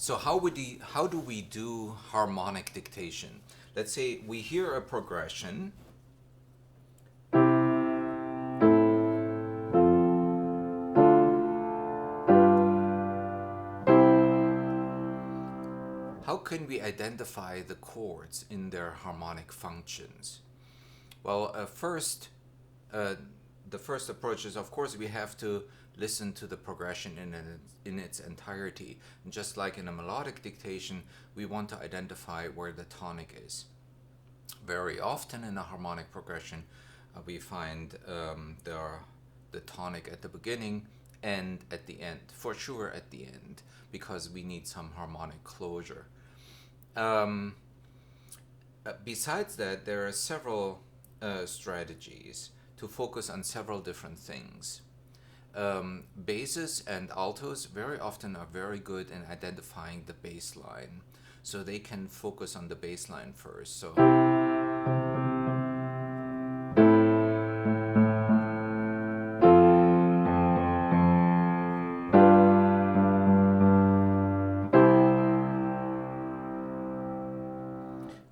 So how do we do harmonic dictation? Let's say we hear a progression. How can we identify the chords in their harmonic functions? Well, the first approach is, of course, we have to listen to the progression in its entirety. And just like in a melodic dictation, we want to identify where the tonic is. Very often in a harmonic progression, we find the tonic at the beginning and at the end, for sure at the end, because we need some harmonic closure. Besides that, there are several strategies to focus on several different things. Basses and altos very often are very good in identifying the bass line, so they can focus on the bass line first. So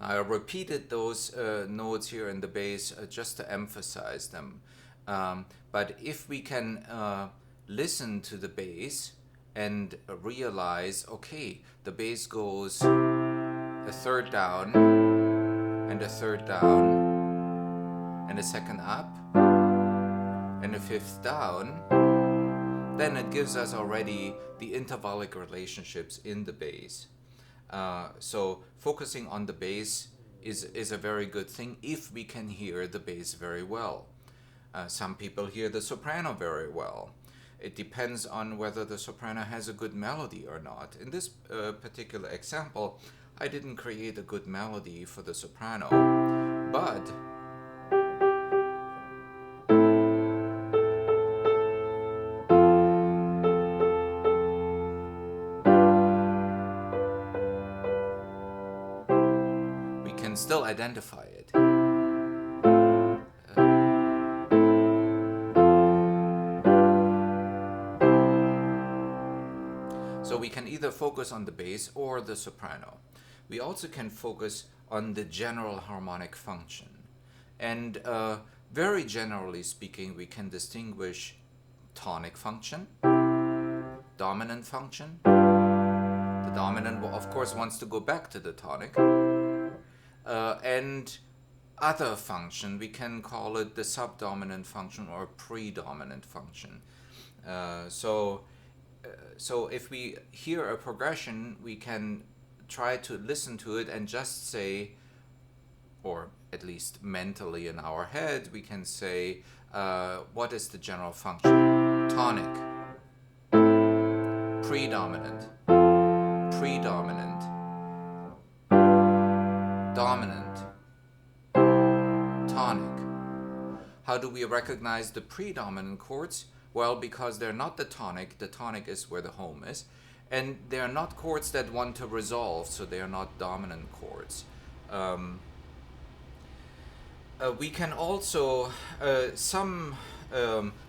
I repeated those notes here in the bass just to emphasize them. But if we can listen to the bass and realize, okay, the bass goes a third down and a third down and a second up and a fifth down, then it gives us already the intervallic relationships in the bass. So focusing on the bass is a very good thing if we can hear the bass very well. Some people hear the soprano very well. It depends on whether the soprano has a good melody or not. In this particular example, I didn't create a good melody for the soprano, but we can still identify it. So we can either focus on the bass or the soprano. We also can focus on the general harmonic function. And very generally speaking, we can distinguish tonic function, dominant function. The dominant, of course, wants to go back to the tonic. And other function, we can call it the subdominant function or predominant function. So if we hear a progression, we can try to listen to it and just say, or at least mentally in our head, we can say, what is the general function? Tonic, predominant, predominant, dominant, tonic. How do we recognize the predominant chords? Well, because they're not the tonic is where the home is, and they're not chords that want to resolve, so they are not dominant chords. We can also, some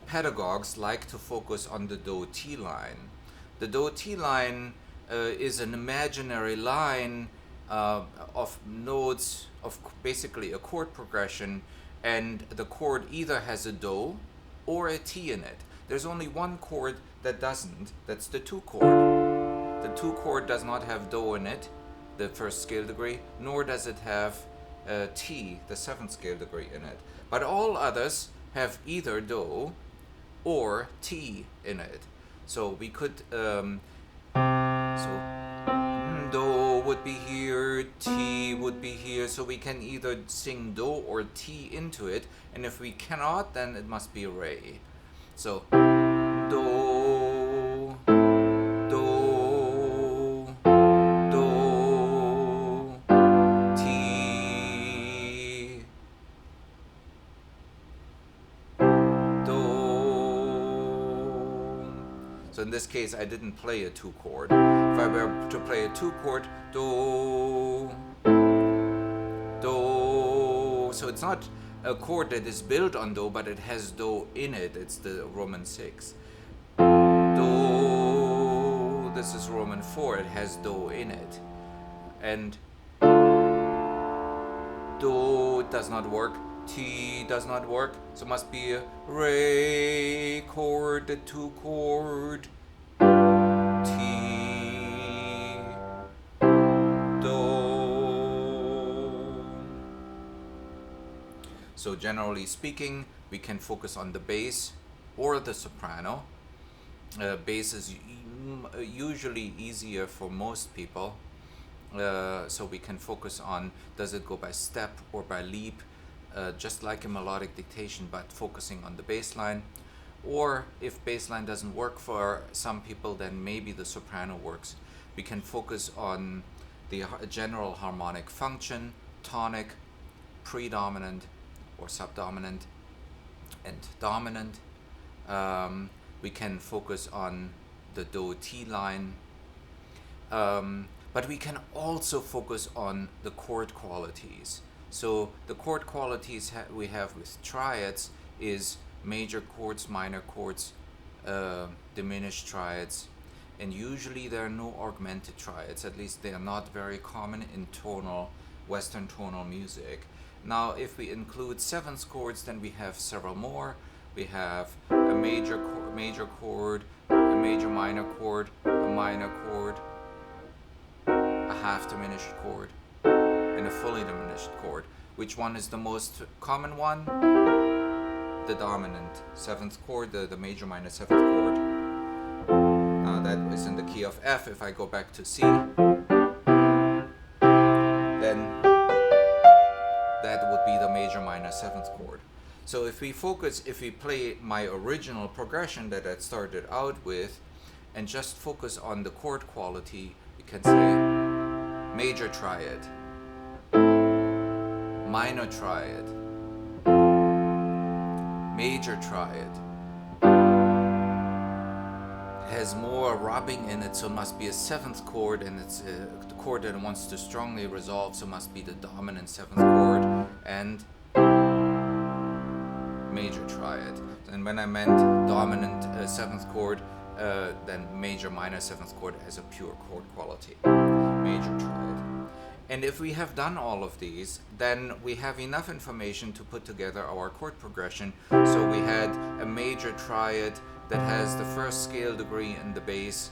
pedagogues like to focus on the Dhoti line. The Dhoti line is an imaginary line of notes, of basically a chord progression, and the chord either has a Do or a T in it. There's only one chord that doesn't, that's the 2 chord. The 2 chord does not have Do in it, the first scale degree, nor does it have T, the 7th scale degree in it. But all others have either Do or T in it. So we could, Do would be here, T would be here, so we can either sing Do or T into it, and if we cannot, then it must be Re. So, Do, Do, Do, T, Do. So in this case, I didn't play a 2 chord. If I were to play a 2 chord, Do, Do, so it's not a chord that is built on Do, but it has Do in it. It's the Roman 6. Do, the this is Roman 4, it has Do in it. And Do does not work, T does not work, so must be a Re chord, the 2 chord, T, Do. So generally speaking, we can focus on the bass or the soprano. Bass is usually easier for most people, so we can focus on, does it go by step or by leap, just like a melodic dictation, but focusing on the bass line. Or if bass line doesn't work for some people, then maybe the soprano works. We can focus on the general harmonic function, tonic, predominant or subdominant, and dominant. We can focus on the Dhoti line, but we can also focus on the chord qualities. So the chord qualities we have with triads is major chords, minor chords, diminished triads, and usually there are no augmented triads. At least they are not very common in Western tonal music. Now if we include seventh chords, then we have several more. We have a major chord, a major minor chord, a minor chord, a half diminished chord, and a fully diminished chord. Which one is the most common one? The dominant seventh chord, the major minor seventh chord. Now that is in the key of F. If I go back to C, then that would be the major minor seventh chord. So if we play my original progression that I started out with, and just focus on the chord quality, we can say major triad, minor triad, major triad. Has more rubbing in it, so it must be a seventh chord, and it's the chord that wants to strongly resolve, so must be the dominant seventh chord, and major triad. And when I meant dominant seventh chord, then major minor seventh chord as a pure chord quality, major triad. And if we have done all of these, then we have enough information to put together our chord progression. So we had a major triad that has the first scale degree in the bass.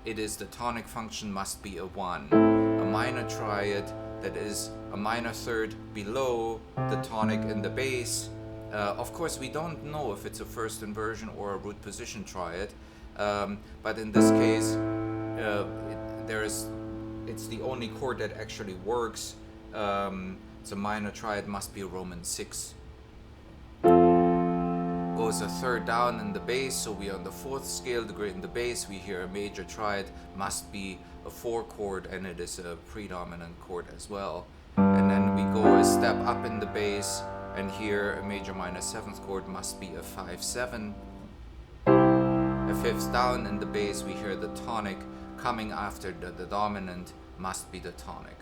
It is the tonic function must be a 1. A minor triad that is a minor third below the tonic in the bass. Of course, we don't know if it's a first inversion or a root position triad, but in this case, it's the only chord that actually works. It's a minor triad, must be a Roman 6. Goes a third down in the bass, so we are on the fourth scale degree in the bass. We hear a major triad, must be a 4 chord, and it is a predominant chord as well. And then we go a step up in the bass, and here a major minor 7th chord must be a 5/7. A fifth down in the bass, we hear the tonic coming after the dominant, must be the tonic.